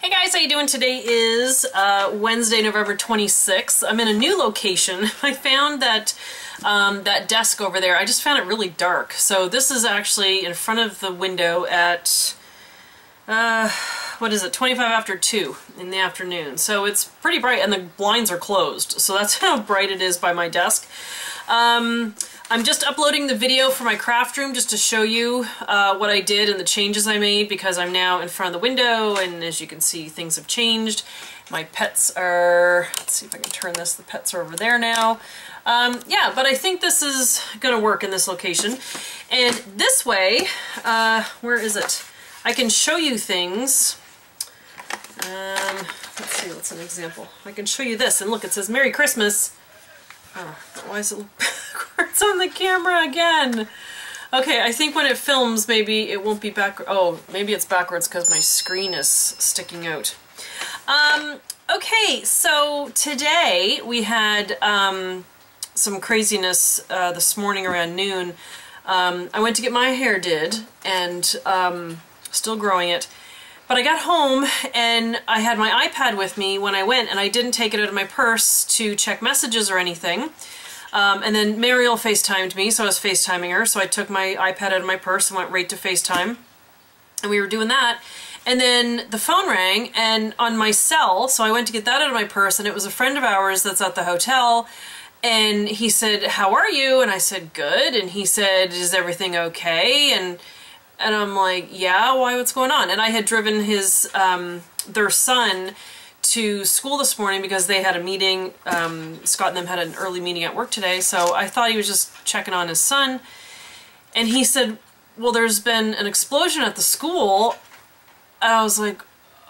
Hey guys, how you doing? Today is Wednesday, November 26th. I'm in a new location. I found that that desk over there, I just found it really dark. So this is actually in front of the window at, what is it, 25 after 2 in the afternoon. So it's pretty bright and the blinds are closed. So that's how bright it is by my desk. I'm just uploading the video for my craft room just to show you what I did and the changes I made because I'm now in front of the window and as you can see things have changed. My pets are, let's see if I can turn this, the pets are over there now. Yeah, but I think this is gonna work in this location. And this way, where is it? I can show you things. Let's see, what's an example? I can show you this and look, it says Merry Christmas. Oh, why is it look backwards on the camera again? Okay, I think when it films, maybe it won't be back. Oh, maybe it's backwards because my screen is sticking out. Okay, so today we had some craziness this morning around noon. I went to get my hair did, and still growing it. But I got home and I had my iPad with me when I went and I didn't take it out of my purse to check messages or anything. And then Mariel FaceTimed me, so I was FaceTiming her, so I took my iPad out of my purse and went right to FaceTime. And we were doing that. And then the phone rang and on my cell, so I went to get that out of my purse and it was a friend of ours that's at the hotel. And he said, "How are you?" And I said, "Good." And he said, "Is everything okay?" And I'm like, "Yeah, why, what's going on?" And I had driven his, their son to school this morning because they had a meeting. Scott and them had an early meeting at work today, so I thought he was just checking on his son. And he said, "Well, there's been an explosion at the school." And I was like,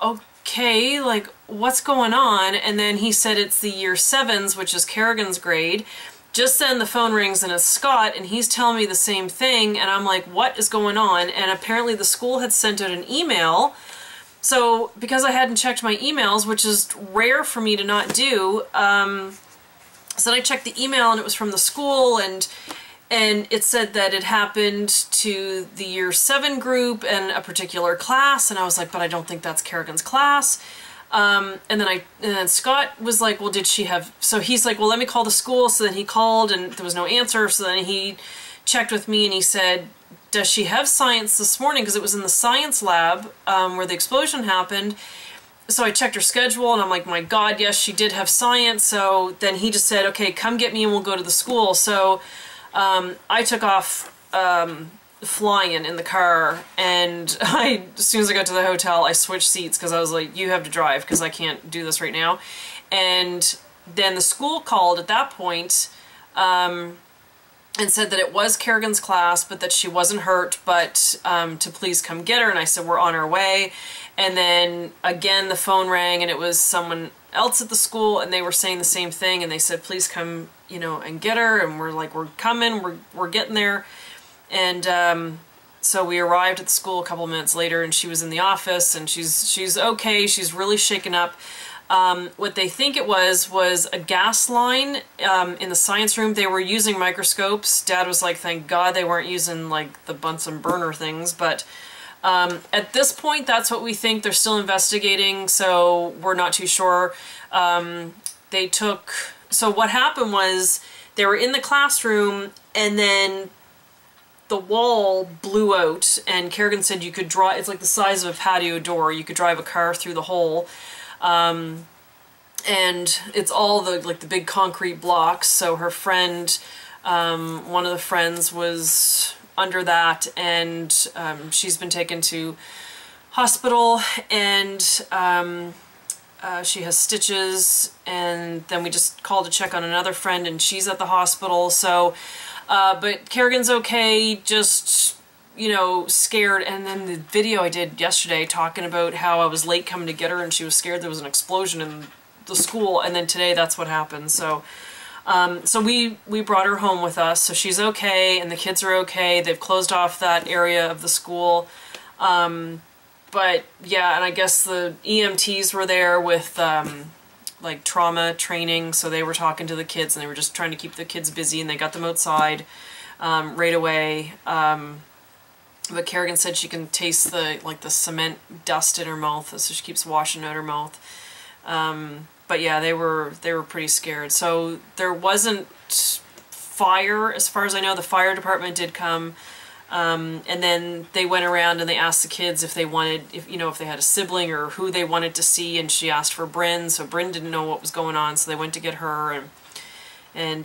"Okay, like, what's going on?" And then he said it's the year 7s, which is Kerrigan's grade. Just then the phone rings and it's Scott and he's telling me the same thing and I'm like, what is going on? And apparently the school had sent out an email. So because I hadn't checked my emails, which is rare for me to not do, so then I checked the email and it was from the school and it said that it happened to the year 7 group and a particular class and I was like, but I don't think that's Kerrigan's class. And then Scott was like, "Well, did she have," so he's like, "Well, let me call the school." So then he called and there was no answer. So then he checked with me and he said, "Does she have science this morning?" Because it was in the science lab where the explosion happened. So I checked her schedule and I'm like, my God, yes, she did have science. So then he just said, "Okay, come get me and we'll go to the school." So I took off flying in the car and as soon as I got to the hotel I switched seats because I was like, you have to drive because I can't do this right now. And then the school called at that point and said that it was Kerrigan's class but that she wasn't hurt but to please come get her, and I said we're on our way. And then again the phone rang and it was someone else at the school and they were saying the same thing and they said please come, you know, and get her, and we're like, we're coming, we're getting there. And so we arrived at the school a couple minutes later and she was in the office and she's okay, she's really shaken up. What they think it was a gas line in the science room. They were using microscopes. Dad was like, thank God they weren't using like the Bunsen burner things, but at this point that's what we think. They're still investigating, so we're not too sure. So what happened was they were in the classroom and then the wall blew out and Kerrigan said you could draw, it's like the size of a patio door, you could drive a car through the hole. And it's all the big concrete blocks, so her friend, one of the friends was under that and she's been taken to hospital and she has stitches, and then we just called to check on another friend and she's at the hospital. So but Kerrigan's okay, just, you know, scared. And then the video I did yesterday talking about how I was late coming to get her and she was scared there was an explosion in the school, and then today that's what happened. So so we brought her home with us, so she's okay and the kids are okay. They've closed off that area of the school. But yeah, and I guess the EMTs were there with like trauma training, so they were talking to the kids and they were just trying to keep the kids busy and they got them outside right away. But Kerrigan said she can taste the cement dust in her mouth, so she keeps washing out her mouth. But yeah, they were pretty scared. So there wasn't fire, as far as I know. The fire department did come, and then they went around and they asked the kids if they wanted, if they had a sibling or who they wanted to see, and she asked for Bryn. So Bryn didn't know what was going on, so they went to get her, and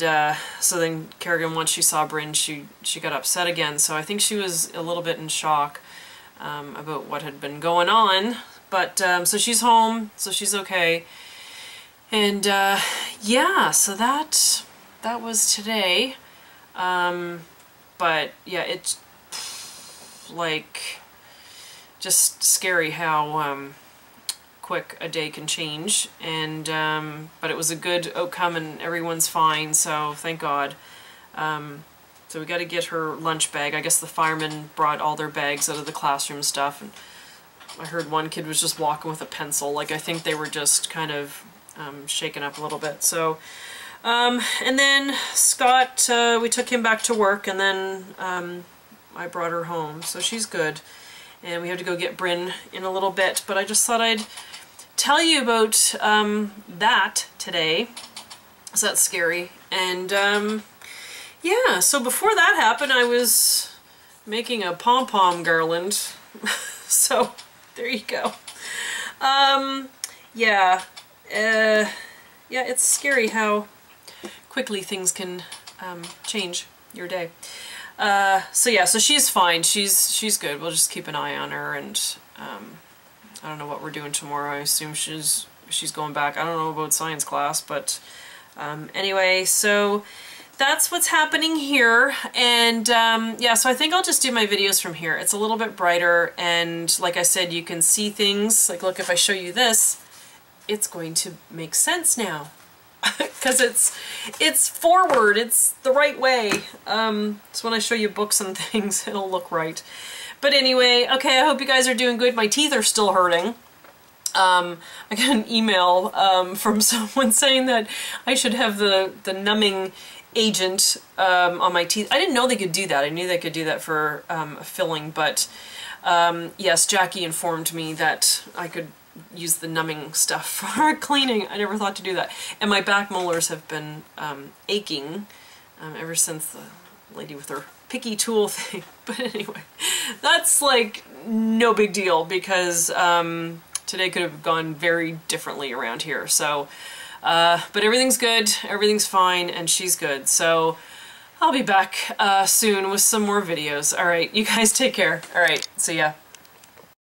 so then Kerrigan, once she saw Bryn, she got upset again. So I think she was a little bit in shock about what had been going on. But so she's home, so she's okay. And yeah, so that was today. But yeah, it's like just scary how quick a day can change. And but it was a good outcome and everyone's fine, so thank God. So we got to get her lunch bag. I guess the firemen brought all their bags out of the classroom stuff, and I heard one kid was just walking with a pencil. Like, I think they were just kind of shaken up a little bit. So and then Scott, we took him back to work, and then I brought her home, so she's good. And we have to go get Bryn in a little bit, but I just thought I'd tell you about that today. So that's scary. And yeah, so before that happened, I was making a pom-pom garland. So there you go. Yeah, yeah, it's scary how quickly things can change your day. So yeah, so she's fine. She's good. We'll just keep an eye on her, and I don't know what we're doing tomorrow. I assume she's going back. I don't know about science class, but anyway, so that's what's happening here. And yeah, so I think I'll just do my videos from here. It's a little bit brighter, and like I said, you can see things. Like, look, if I show you this, it's going to make sense now. Because it's forward, it's the right way. So when I show you books and things, it'll look right. But anyway, okay, I hope you guys are doing good. My teeth are still hurting. I got an email from someone saying that I should have the numbing agent on my teeth. I didn't know they could do that. I knew they could do that for filling, but yes, Jackie informed me that I could use the numbing stuff for cleaning. I never thought to do that. And my back molars have been aching ever since the lady with her picky tool thing. But anyway, that's like no big deal, because today could have gone very differently around here. So, but everything's good, everything's fine, and she's good. So I'll be back soon with some more videos. Alright, you guys take care. Alright, see ya.